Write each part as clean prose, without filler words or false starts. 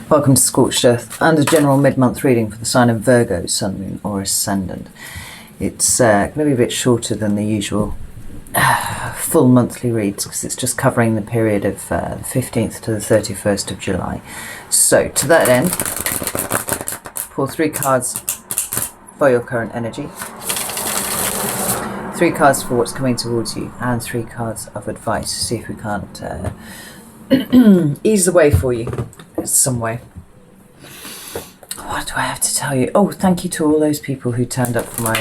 Welcome to Scorched Earth and a general mid-month reading for the sign of Virgo, Sun, Moon or Ascendant. It's going to be a bit shorter than the usual full monthly reads because it's just covering the period of the 15th to the 31st of July. So to that end, pull 3 cards for your current energy, 3 cards for what's coming towards you, and 3 cards of advice. See if we can't ease the way for you some way. What do I have to tell you? Oh, thank you to all those people who turned up for my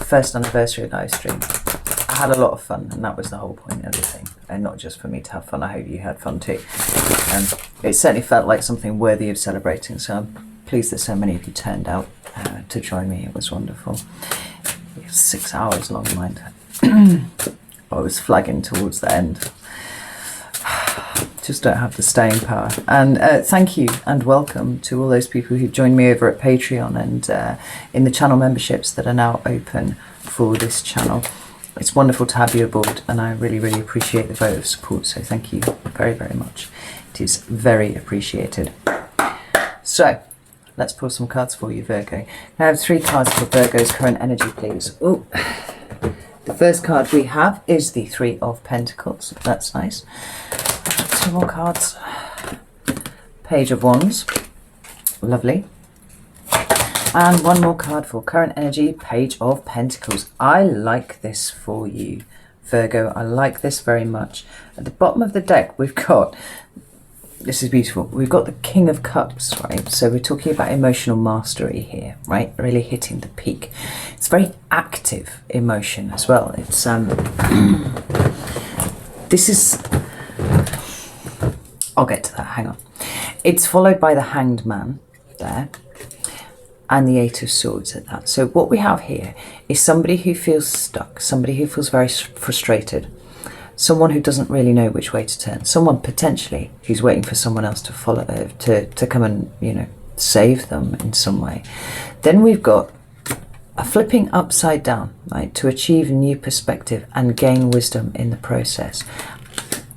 first anniversary live stream. I had a lot of fun, and that was the whole point of the thing, and not just for me to have fun. I hope you had fun too. It certainly felt like something worthy of celebrating, so I'm pleased that so many of you turned out to join me. It was wonderful. It was 6 hours long, mind. I was flagging towards the end. Just don't have the staying power. And thank you and welcome to all those people who joined me over at Patreon and in the channel memberships that are now open for this channel. It's wonderful to have you aboard, and I really, really appreciate the vote of support. So thank you very, very much. It is very appreciated. So let's pull some cards for you, Virgo. I have 3 cards for Virgo's current energy, please. Oh, the first card we have is the 3 of Pentacles. That's nice. 2 more cards. Page of Wands. Lovely. And 1 more card for current energy, Page of Pentacles. I like this for you, Virgo. I like this very much. At the bottom of the deck, we've got, this is beautiful, we've got the King of Cups, right? So we're talking about emotional mastery here, right? Really hitting the peak. It's very active emotion as well. It's, this is, I'll get to that, hang on. It's followed by the Hanged Man there, and the 8 of Swords at that. So what we have here is somebody who feels stuck, somebody who feels very frustrated, someone who doesn't really know which way to turn, someone potentially who's waiting for someone else to follow, to come and, you know, save them in some way. Then we've got a flipping upside down, right, to achieve a new perspective and gain wisdom in the process,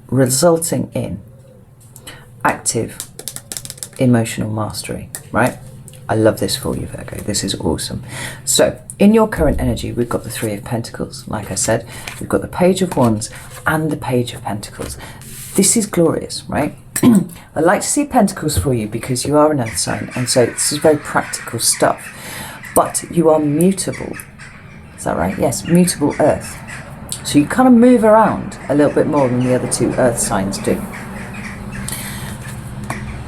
resulting in active emotional mastery, right? I love this for you, Virgo. This is awesome. So in your current energy, we've got the 3 of Pentacles. Like I said, we've got the Page of Wands and the Page of Pentacles. This is glorious, right? I like to see Pentacles for you because you are an earth sign, and so this is very practical stuff. But you are mutable. Is that right? Yes, mutable earth. So you kind of move around a little bit more than the other 2 earth signs do.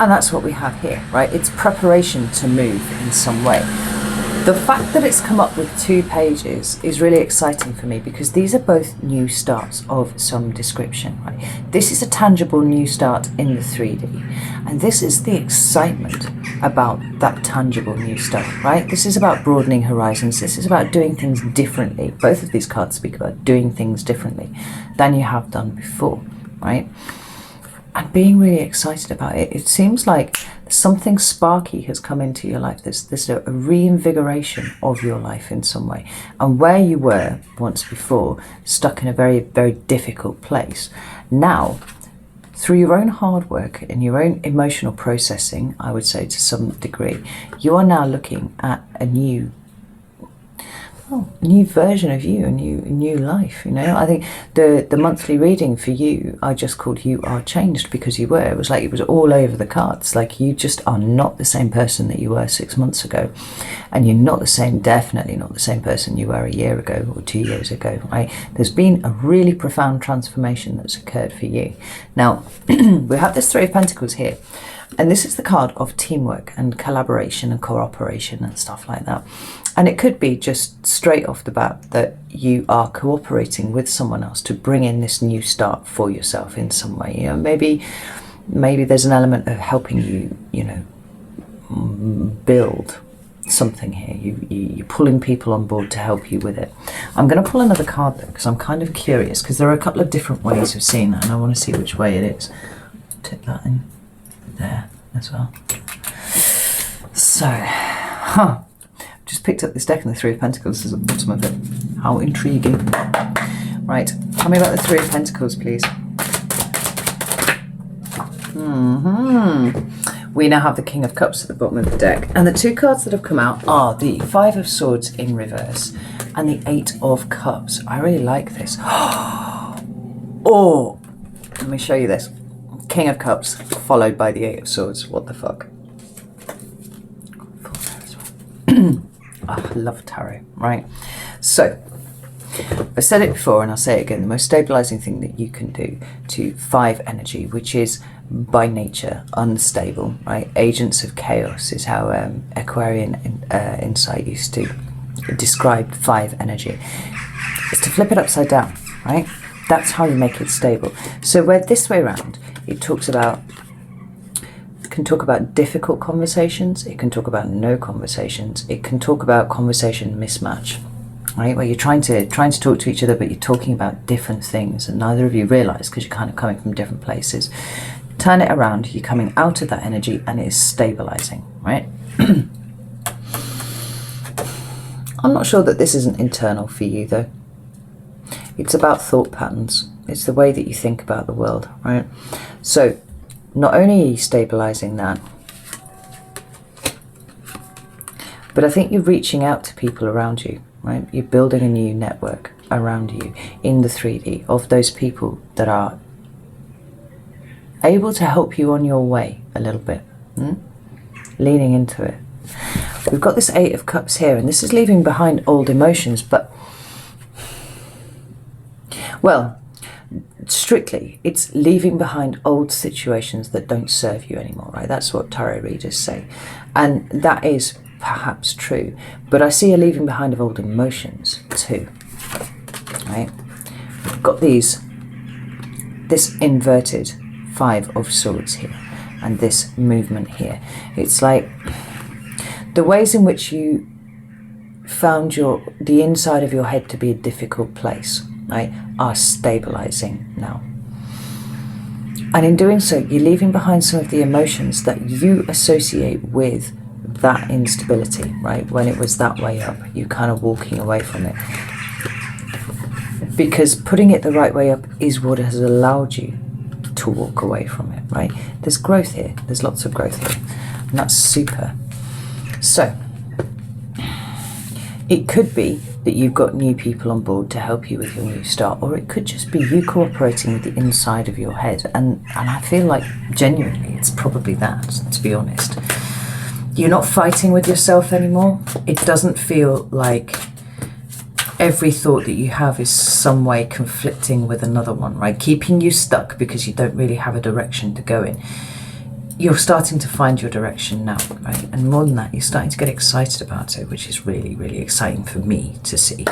And that's what we have here, right? It's preparation to move in some way. The fact that it's come up with 2 pages is really exciting for me because these are both new starts of some description, right? This is a tangible new start in the 3D. And this is the excitement about that tangible new start, right? This is about broadening horizons. This is about doing things differently. Both of these cards speak about doing things differently than you have done before, right? And being really excited about it. It seems like something sparky has come into your life. There's a reinvigoration of your life in some way. And where you were once before, stuck in a very, very difficult place, now, through your own hard work and your own emotional processing, I would say to some degree, you are now looking at a new version of you, a new life, you know. I think the monthly reading for you, I just called You Are Changed because you were. It was like it was all over the cards. Like you just are not the same person that you were 6 months ago, and you're not the same, definitely not the same person you were a year ago or 2 years ago, right? There's been a really profound transformation that's occurred for you. Now, we have this 3 of Pentacles here, and this is the card of teamwork and collaboration and cooperation and stuff like that. And it could be just straight off the bat that you are cooperating with someone else to bring in this new start for yourself in some way. You know, maybe there's an element of helping you, you know, build something here. You're pulling people on board to help you with it. I'm going to pull another card though, because I'm kind of curious, because there are a couple of different ways of seeing that, and I want to see which way it is. Tip that in there as well. So, just picked up this deck and the 3 of Pentacles is at the bottom of it. How intriguing. Right, tell me about the 3 of Pentacles, please. we now have the King of Cups at the bottom of the deck. And the two cards that have come out are the Five of Swords in reverse and the Eight of Cups. I really like this. Oh, let me show you this. King of Cups followed by the Eight of Swords. What the fuck? Oh, I love tarot, right? So, I said it before and I'll say it again. The most stabilizing thing that you can do to 5 energy, which is by nature unstable, right? Agents of chaos is how Aquarian Insight used to describe 5 energy. Is to flip it upside down, right? That's how you make it stable. So where this way around, it talks about, can talk about difficult conversations, it can talk about no conversations, it can talk about conversation mismatch, right? Where you're trying to talk to each other, but you're talking about different things, and neither of you realise because you're kind of coming from different places. Turn it around, you're coming out of that energy, and it is stabilising, right? I'm not sure that this isn't internal for you though. It's about thought patterns. It's the way that you think about the world, right? So not only are you stabilising that, but I think you're reaching out to people around you, right? You're building a new network around you in the 3D of those people that are able to help you on your way a little bit, leaning into it. We've got this Eight of Cups here, and this is leaving behind old emotions, but, well, strictly, it's leaving behind old situations that don't serve you anymore, right? That's what tarot readers say. And that is perhaps true, but I see a leaving behind of old emotions too, right? We've got this inverted Five of Swords here, and this movement here. It's like the ways in which you found the inside of your head to be a difficult place, right, are stabilizing now. And in doing so, you're leaving behind some of the emotions that you associate with that instability, right? When it was that way up, you're kind of walking away from it. Because putting it the right way up is what has allowed you to walk away from it, right? There's growth here. There's lots of growth here. And that's super. So, it could be that you've got new people on board to help you with your new start, or it could just be you cooperating with the inside of your head. And I feel like, genuinely, it's probably that, to be honest. You're not fighting with yourself anymore. It doesn't feel like every thought that you have is some way conflicting with another one, right? Keeping you stuck because you don't really have a direction to go in. You're starting to find your direction now, right? And more than that, you're starting to get excited about it, which is really, really exciting for me to see.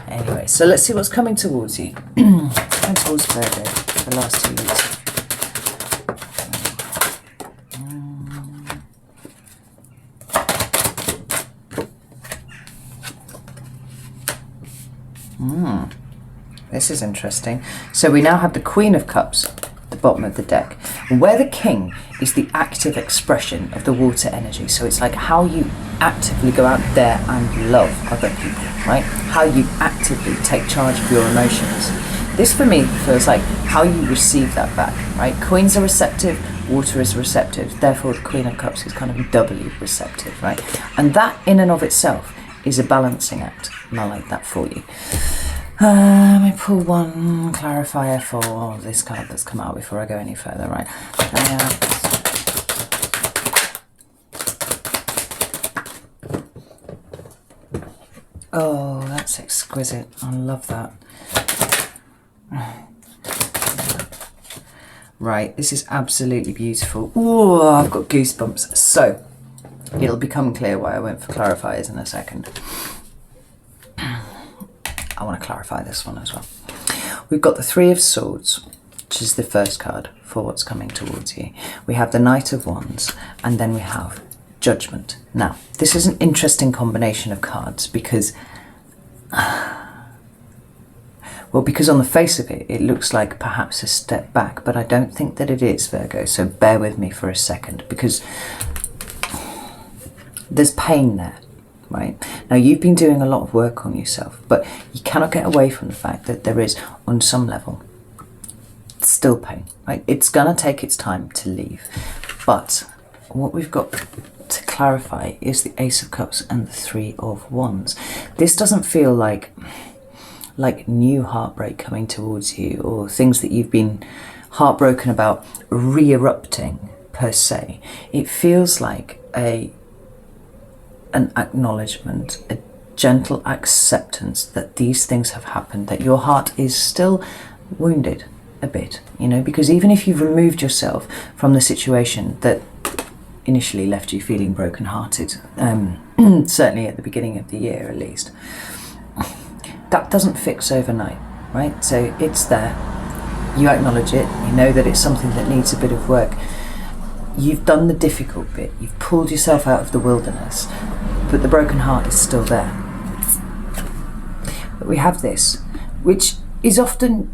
Anyway, so let's see what's coming towards you. Coming towards Virgo for the last 2 weeks. This is interesting. So we now have the Queen of Cups at the bottom of the deck, where the King is the active expression of the water energy. So it's like how you actively go out there and love other people, right? How you actively take charge of your emotions. This for me feels like how you receive that back, right? Queens are receptive, water is receptive. Therefore the Queen of Cups is kind of doubly receptive, right? And that in and of itself is a balancing act. And I like that for you. Let me pull one clarifier for this card that's come out before I go any further, right? Oh, that's exquisite. I love that. Right, this is absolutely beautiful. Oh, I've got goosebumps. So, it'll become clear why I went for clarifiers in a second. I want to clarify this one as well. We've got the Three of Swords, which is the first card for what's coming towards you. We have the Knight of Wands, and then we have Judgment. Now, this is an interesting combination of cards because, well, because on the face of it, it looks like perhaps a step back, but I don't think that it is, Virgo, so bear with me for a second, because there's pain there. Right? Now, you've been doing a lot of work on yourself, but you cannot get away from the fact that there is, on some level, still pain. Right? It's going to take its time to leave. But what we've got to clarify is the Ace of Cups and the Three of Wands. This doesn't feel like new heartbreak coming towards you, or things that you've been heartbroken about re-erupting per se. It feels like an acknowledgement, a gentle acceptance that these things have happened, that your heart is still wounded a bit, you know, because even if you've removed yourself from the situation that initially left you feeling brokenhearted, certainly at the beginning of the year at least, that doesn't fix overnight, right? So it's there, you acknowledge it, you know that it's something that needs a bit of work. You've done the difficult bit, you've pulled yourself out of the wilderness, but the broken heart is still there. But we have this, which is often,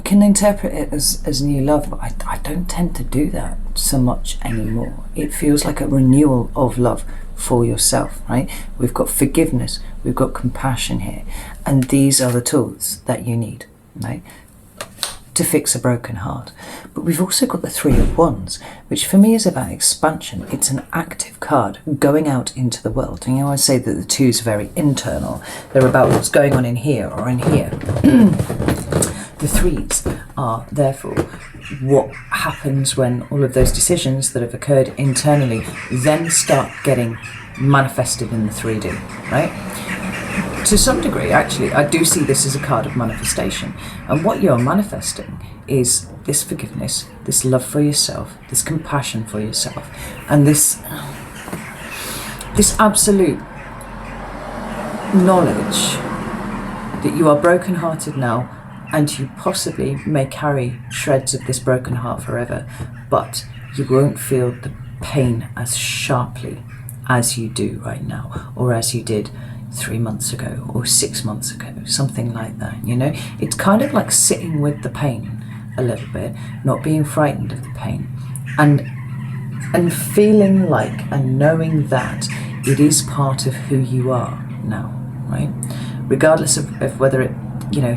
can interpret it as new love, but I don't tend to do that so much anymore. It feels like a renewal of love for yourself, right? We've got forgiveness, we've got compassion here, and these are the tools that you need, right, to fix a broken heart. But we've also got the Three of Wands, which for me is about expansion. It's an active card going out into the world. And I say that the twos are very internal. They're about what's going on in here or in here. The threes are therefore what happens when all of those decisions that have occurred internally then start getting manifested in the 3D, right? To some degree, actually, I do see this as a card of manifestation. And what you're manifesting is this forgiveness, this love for yourself, this compassion for yourself, and this absolute knowledge that you are brokenhearted now, and you possibly may carry shreds of this broken heart forever, but you won't feel the pain as sharply as you do right now, or as you did 3 months ago or 6 months ago, something like that. You know, it's kind of like sitting with the pain a little bit, not being frightened of the pain, and feeling like and knowing that it is part of who you are now, right? Regardless of whether it,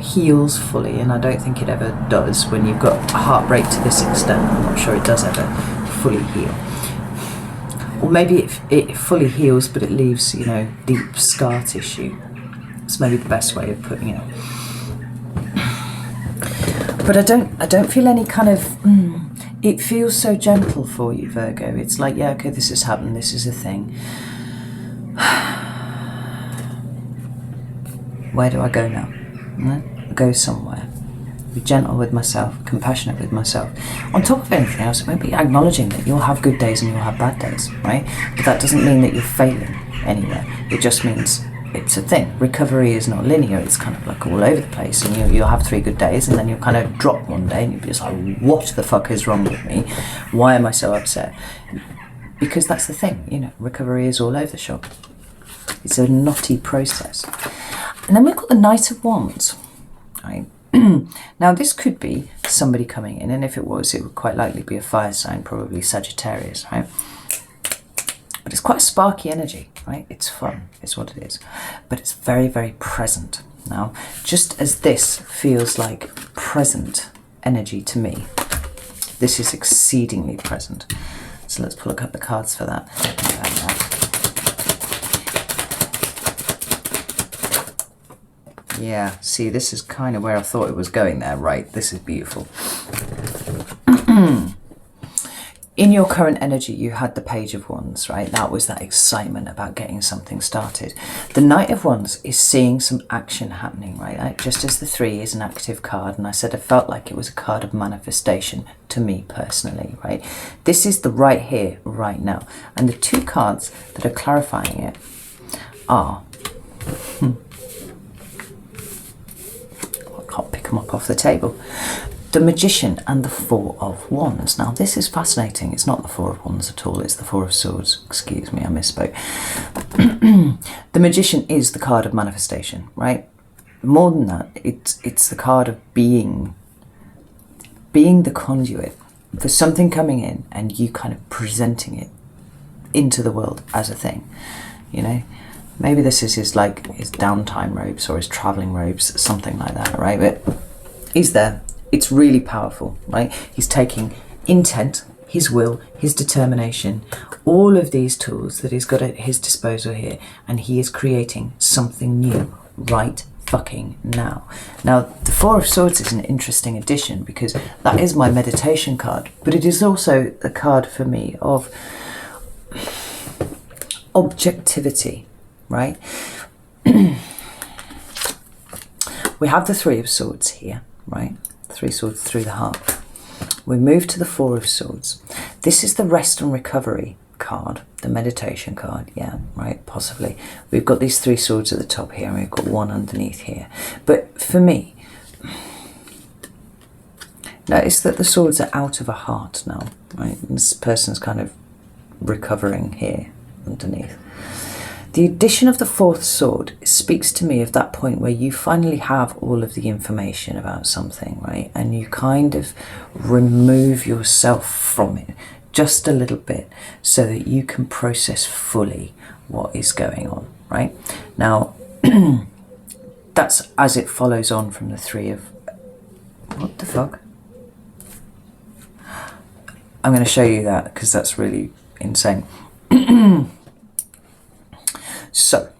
heals fully, and I don't think it ever does when you've got a heartbreak to this extent. I'm not sure it does ever fully heal. Or maybe it fully heals, but it leaves, deep scar tissue. It's maybe the best way of putting it. But I don't feel any kind of. It feels so gentle for you, Virgo. It's like, yeah, okay, this has happened. This is a thing. Where do I go now? Go somewhere. Be gentle with myself, compassionate with myself. On top of anything else, maybe acknowledging that you'll have good days and you'll have bad days, right? But that doesn't mean that you're failing anywhere. It just means it's a thing. Recovery is not linear. It's kind of like all over the place, and you'll have 3 good days, and then you'll kind of drop one day, and you'll be just like, what the fuck is wrong with me? Why am I so upset? Because that's the thing, recovery is all over the shop. It's a knotty process. And then we've got the Knight of Wands, right? Now this could be somebody coming in, and if it was, it would quite likely be a fire sign, probably Sagittarius, right? But it's quite a sparky energy, right? It's fun, is what it is. But it's very, very present. Now, just as this feels like present energy to me, this is exceedingly present. So let's pull a couple of cards for that. Yeah, see, this is kind of where I thought it was going there, right? This is beautiful. In your current energy, you had the Page of Wands, right? That was that excitement about getting something started. The Knight of Wands is seeing some action happening, right? Like, just as the 3 is an active card, and I said I felt like it was a card of manifestation to me personally, right? This is the right here, right now. And the 2 cards that are clarifying it are... I'll pick them up off the table. The Magician and the 4 of Wands. Now this is fascinating. It's not the 4 of Wands at all. It's the 4 of Swords. Excuse me, I misspoke. The Magician is the card of manifestation, right? More than that, it's the card of being the conduit for something coming in, and you kind of presenting it into the world as a thing, Maybe this is his downtime robes or his traveling robes, something like that, right? But he's there. It's really powerful, right? He's taking intent his will, his determination, all of these tools that he's got at his disposal here, and he is creating something new right fucking now. Now, the Four of Swords is an interesting addition because that is my meditation card, but it is also a card for me of objectivity, right? We have the Three of Swords here, right? Three swords through the heart. We move to the Four of Swords. This is the rest and recovery card, the meditation card, yeah, right, possibly. We've got these three swords at the top here, and we've got one underneath here. But for me, notice that the swords are out of a heart now, right? And this person's kind of recovering here underneath. The addition of the fourth sword speaks to me of that point where you finally have all of the information about something, right? And you kind of remove yourself from it just a little bit so that you can process fully what is going on, right? Now, that's as it follows on from the Three of... What the fuck? I'm going to show you that because that's really insane. So,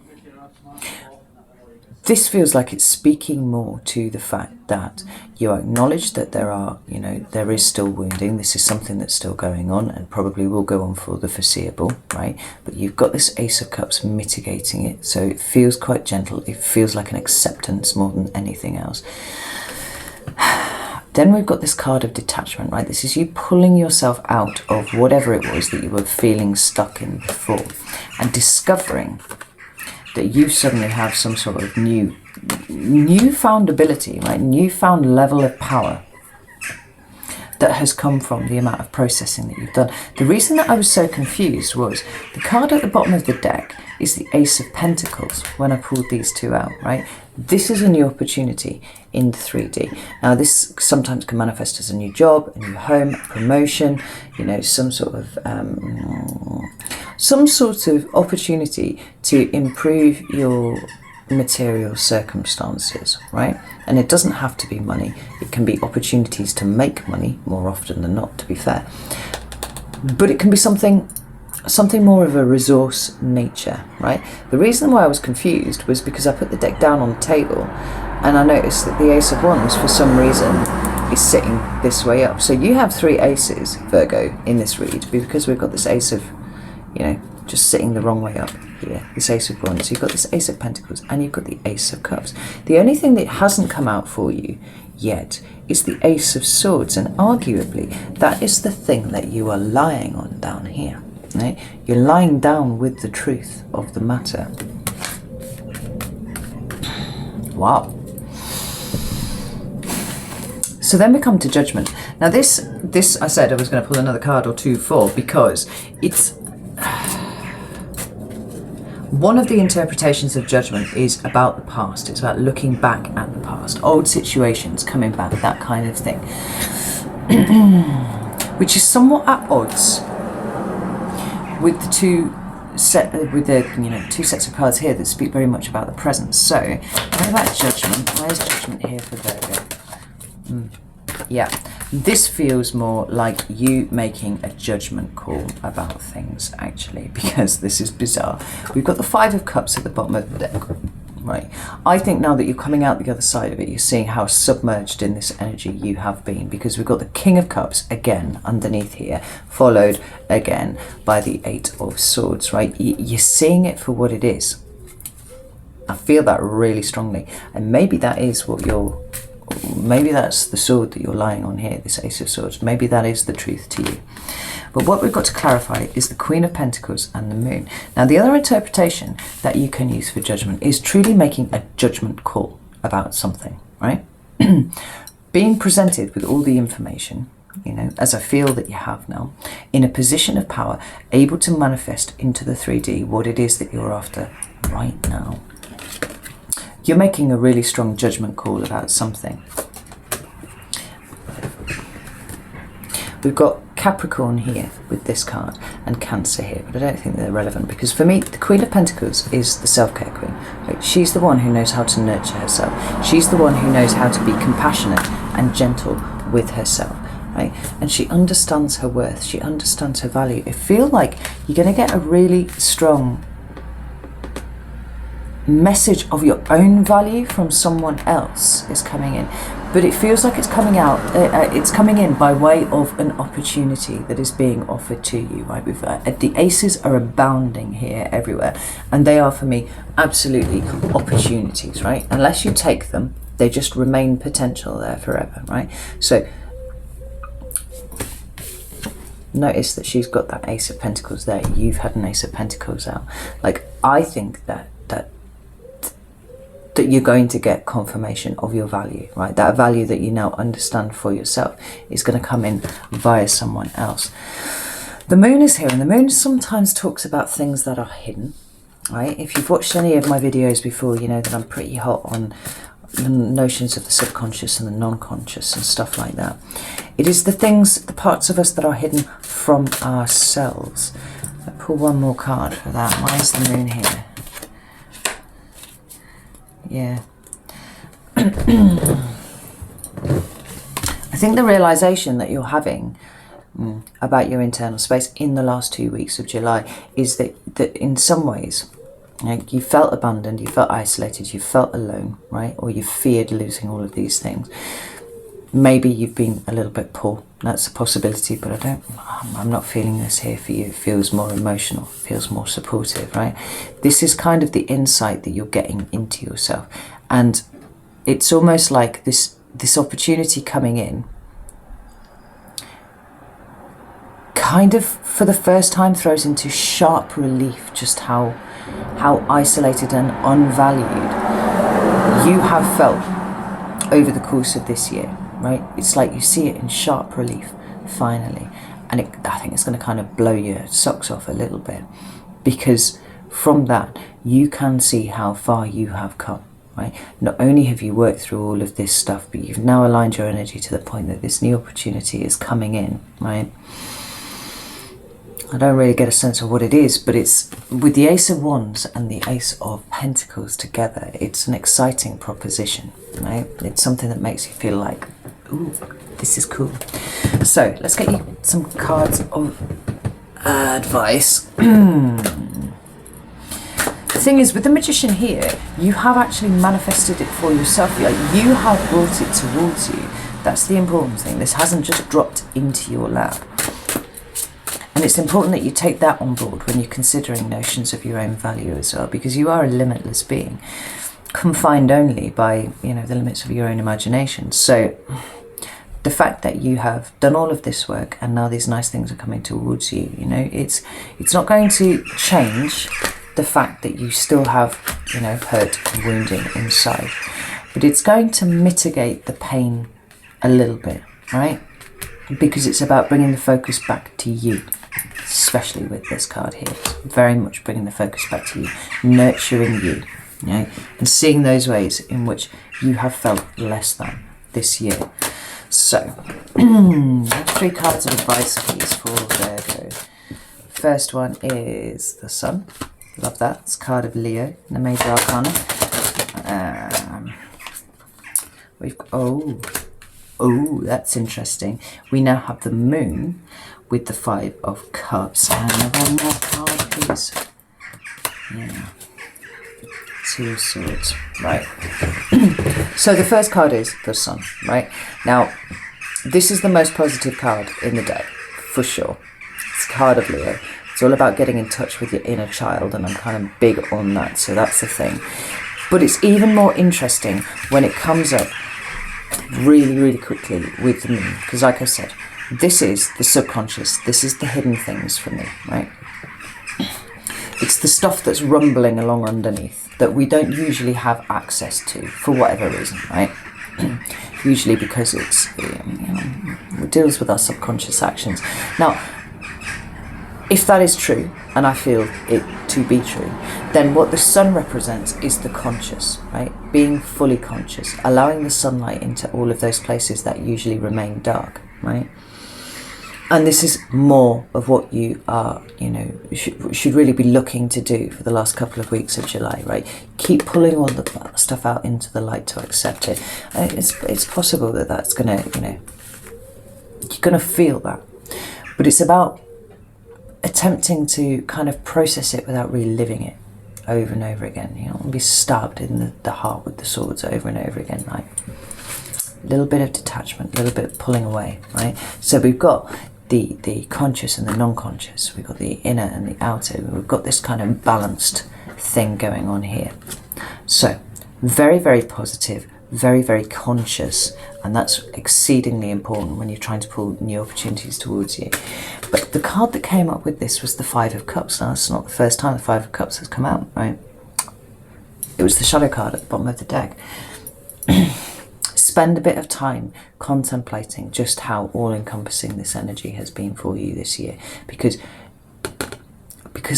this feels like it's speaking more to the fact that you acknowledge that there are, you know, there is still wounding. This is something that's still going on and probably will go on for the foreseeable, right? But you've got this Ace of Cups mitigating it, so it feels quite gentle. It feels like an acceptance more than anything else. Then we've got this card of detachment, right? This is you pulling yourself out of whatever it was that you were feeling stuck in before and discovering that you suddenly have some sort of newfound ability, right? Newfound level of power that has come from the amount of processing that you've done. The reason that I was so confused was the card at the bottom of the deck is the Ace of Pentacles when I pulled these two out, right? This is a new opportunity in 3D. Now, this sometimes can manifest as a new job, a new home, a promotion, you know, some sort of opportunity to improve your material circumstances, right? And it doesn't have to be money. It can be opportunities to make money more often than not, to be fair. But it can be something more of a resource nature, right? The reason why I was confused was because I put the deck down on the table and I noticed that the Ace of Wands, for some reason, is sitting this way up. So you have three aces, Virgo, in this read, because we've got this Ace of, you know, just sitting the wrong way up here, this Ace of Wands. You've got this Ace of Pentacles and you've got the Ace of Cups. The only thing that hasn't come out for you yet is the Ace of Swords, and arguably that is the thing that you are lying on down here. Right? You're lying down with the truth of the matter. Wow. So then we come to Judgment. Now this I said I was going to pull another card or two for, because it's one of the interpretations of Judgment is about the past. It's about looking back at the past, old situations coming back, that kind of thing, which is somewhat at odds with the two sets of cards here that speak very much about the present. So, what about Judgment? Why is Judgment here for Virgo? Yeah, this feels more like you making a judgment call about things, actually, because this is bizarre. We've got the Five of Cups at the bottom of the deck, right? I think now that you're coming out the other side of it, you're seeing how submerged in this energy you have been, because we've got the King of Cups again underneath here, followed again by the Eight of Swords, right? You're seeing it for what it is. I feel that really strongly, and maybe that is what you're... Maybe that's the sword that you're lying on here, this Ace of Swords. Maybe that is the truth to you. But what we've got to clarify is the Queen of Pentacles and the Moon. Now, the other interpretation that you can use for Judgment is truly making a judgment call about something, right? Being presented with all the information, you know, as I feel that you have now, in a position of power, able to manifest into the 3D what it is that you're after right now. You're making a really strong judgment call about something. We've got Capricorn here with this card and Cancer here, but I don't think they're relevant, because for me, the Queen of Pentacles is the self-care queen. Right? She's the one who knows how to nurture herself. She's the one who knows how to be compassionate and gentle with herself. right? And she understands her worth. She understands her value. It feels like you're going to get a really strong message of your own value from someone else is coming in, but it feels like it's coming out. It's coming in by way of an opportunity that is being offered to you. Right, with the aces are abounding here everywhere, and they are for me absolutely opportunities. Right, unless you take them, they just remain potential there forever. Right, so notice that she's got that Ace of Pentacles there. You've had an Ace of Pentacles out. Like, I think that you're going to get confirmation of your value, right? That value that you now understand for yourself is going to come in via someone else. The moon is here, and the moon sometimes talks about things that are hidden, right? If you've watched any of my videos before, you know that I'm pretty hot on the notions of the subconscious and the non-conscious and stuff like that. It is the things, the parts of us that are hidden from ourselves. I'll pull one more card for that. Why is the moon here? Yeah. I think the realization that you're having about your internal space in the last 2 weeks of July is that in some ways, like, you felt abandoned, you felt isolated, you felt alone, right? Or you feared losing all of these things. Maybe you've been a little bit poor. That's a possibility, but I'm not feeling this here for you. It feels more emotional, feels more supportive, right? This is kind of the insight that you're getting into yourself. And it's almost like this opportunity coming in kind of, for the first time, throws into sharp relief just how isolated and unvalued you have felt over the course of this year. Right, it's like you see it in sharp relief finally, and I think it's going to kind of blow your socks off a little bit, because from that you can see how far you have come. Right, not only have you worked through all of this stuff, but you've now aligned your energy to the point that this new opportunity is coming in. Right, I don't really get a sense of what it is, but it's with the Ace of Wands and the Ace of Pentacles together. It's an exciting proposition, right? It's something that makes you feel like, ooh, this is cool. So let's get you some cards of advice. The thing is, with the Magician here, you have actually manifested it for yourself. Like, you have brought it towards you. That's the important thing. This hasn't just dropped into your lap. And it's important that you take that on board when you're considering notions of your own value as well, because you are a limitless being, confined only by, you know, the limits of your own imagination. So the fact that you have done all of this work and now these nice things are coming towards you, you know, it's not going to change the fact that you still have, you know, hurt and wounding inside, but it's going to mitigate the pain a little bit, right? Because it's about bringing the focus back to you, especially with this card here. It's very much bringing the focus back to you, nurturing you, you know, and seeing those ways in which you have felt less than this year. So, 3 cards of advice, please, for Virgo. First one is the Sun. Love that. It's a card of Leo, the Major Arcana. We've got, oh, that's interesting. We now have the Moon with the 5 of Cups. And one more card, please. Yeah. 2 of Swords. Right. So the first card is the Sun, right? Now, this is the most positive card in the deck, for sure. It's a card of Leo. It's all about getting in touch with your inner child, and I'm kind of big on that, so that's the thing. But it's even more interesting when it comes up really, really quickly with the Moon, because like I said, this is the subconscious, this is the hidden things for me, right? It's the stuff that's rumbling along underneath that we don't usually have access to for whatever reason, right? Usually because it's, it deals with our subconscious actions. Now, if that is true, and I feel it to be true, then what the Sun represents is the conscious, right? Being fully conscious, allowing the sunlight into all of those places that usually remain dark, right? And this is more of what you are, you know, should really be looking to do for the last couple of weeks of July, right? Keep pulling all the stuff out into the light to accept it. And it's possible that that's going to, you know, You're going to feel that. But it's about attempting to kind of process it without reliving it over and over again. You don't want to be stabbed in the heart with the swords over and over again. Like a little bit of detachment, a little bit of pulling away, right? So we've got the conscious and the non-conscious. We've got the inner and the outer. We've got this kind of balanced thing going on here. So very, very positive, very, very conscious, and that's exceedingly important when you're trying to pull new opportunities towards you. But the card that came up with this was the Five of Cups. Now, it's not the first time the Five of Cups has come out, right? It was the shadow card at the bottom of the deck. Spend a bit of time contemplating just how all-encompassing this energy has been for you this year, because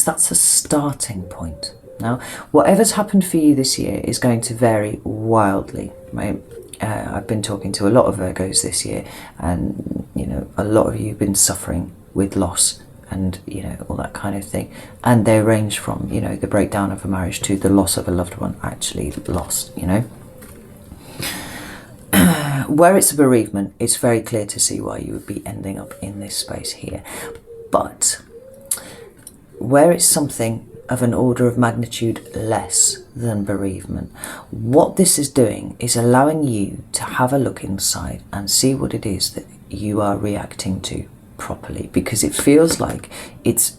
that's a starting point. Now, whatever's happened for you this year is going to vary wildly, right? I've been talking to a lot of Virgos this year, and, you know, a lot of you have been suffering with loss and, you know, all that kind of thing. And they range from, you know, the breakdown of a marriage to the loss of a loved one actually lost, you know. Where it's a bereavement, it's very clear to see why you would be ending up in this space here. But where it's something of an order of magnitude less than bereavement, what this is doing is allowing you to have a look inside and see what it is that you are reacting to properly, because it feels like it's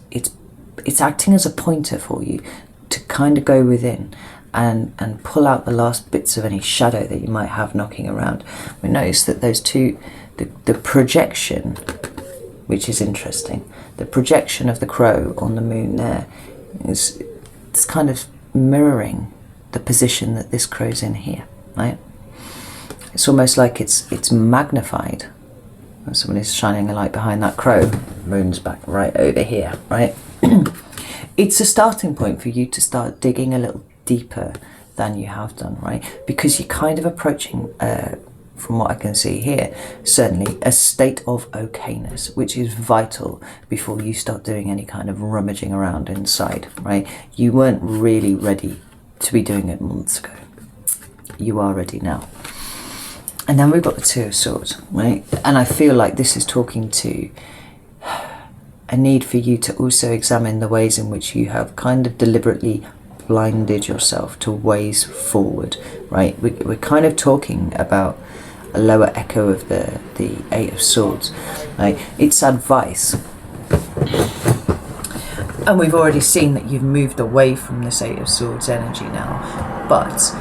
acting as a pointer for you to kind of go within and pull out the last bits of any shadow that you might have knocking around. We notice that those two, the projection, which is interesting, the projection of the crow on the moon there it's kind of mirroring the position that this crow's in here, right? It's almost like it's magnified. When someone is shining a light behind that crow, moon's back right over here, right? It's a starting point for you to start digging a little deeper than you have done, right? Because you're kind of approaching, from what I can see here, certainly a state of okayness, which is vital before you start doing any kind of rummaging around inside, right? You weren't really ready to be doing it months ago. You are ready now. And then we've got the Two of Swords, right? And I feel like this is talking to a need for you to also examine the ways in which you have kind of deliberately blinded yourself to ways forward, right? We're kind of talking about a lower echo of the Eight of Swords, right? It's advice. And we've already seen that you've moved away from this Eight of Swords energy now, but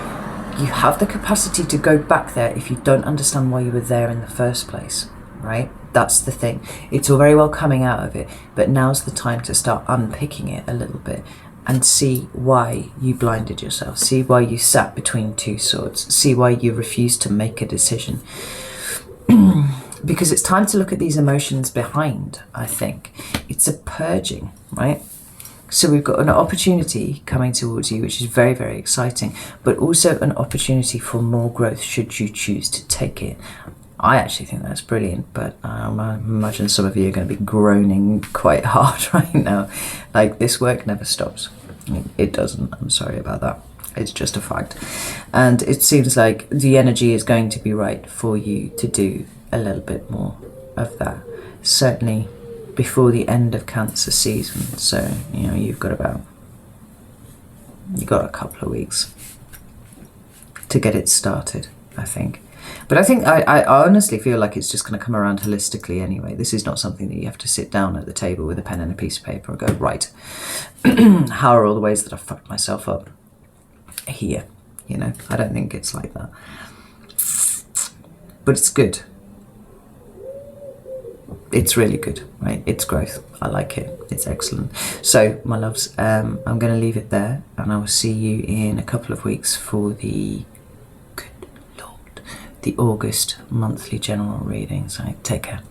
you have the capacity to go back there if you don't understand why you were there in the first place, right? That's the thing. It's all very well coming out of it, but now's the time to start unpicking it a little bit and see why you blinded yourself, see why you sat between two swords, see why you refused to make a decision. Because it's time to look at these emotions behind, I think. It's a purging, right? So we've got an opportunity coming towards you, which is very, very exciting, but also an opportunity for more growth should you choose to take it. I actually think that's brilliant, but I imagine some of you are going to be groaning quite hard right now. Like, this work never stops. I mean, it doesn't. I'm sorry about that. It's just a fact. And it seems like the energy is going to be right for you to do a little bit more of that. Certainly before the end of Cancer season. So, you know, you've got a couple of weeks to get it started, I think. But I think I honestly feel like it's just going to come around holistically anyway. This is not something that you have to sit down at the table with a pen and a piece of paper and go, right, how are all the ways that I've fucked myself up here? You know, I don't think it's like that. But it's good. It's really good, right? It's growth. I like it. It's excellent. So, my loves, I'm going to leave it there, and I will see you in a couple of weeks for the August monthly general readings. So take care.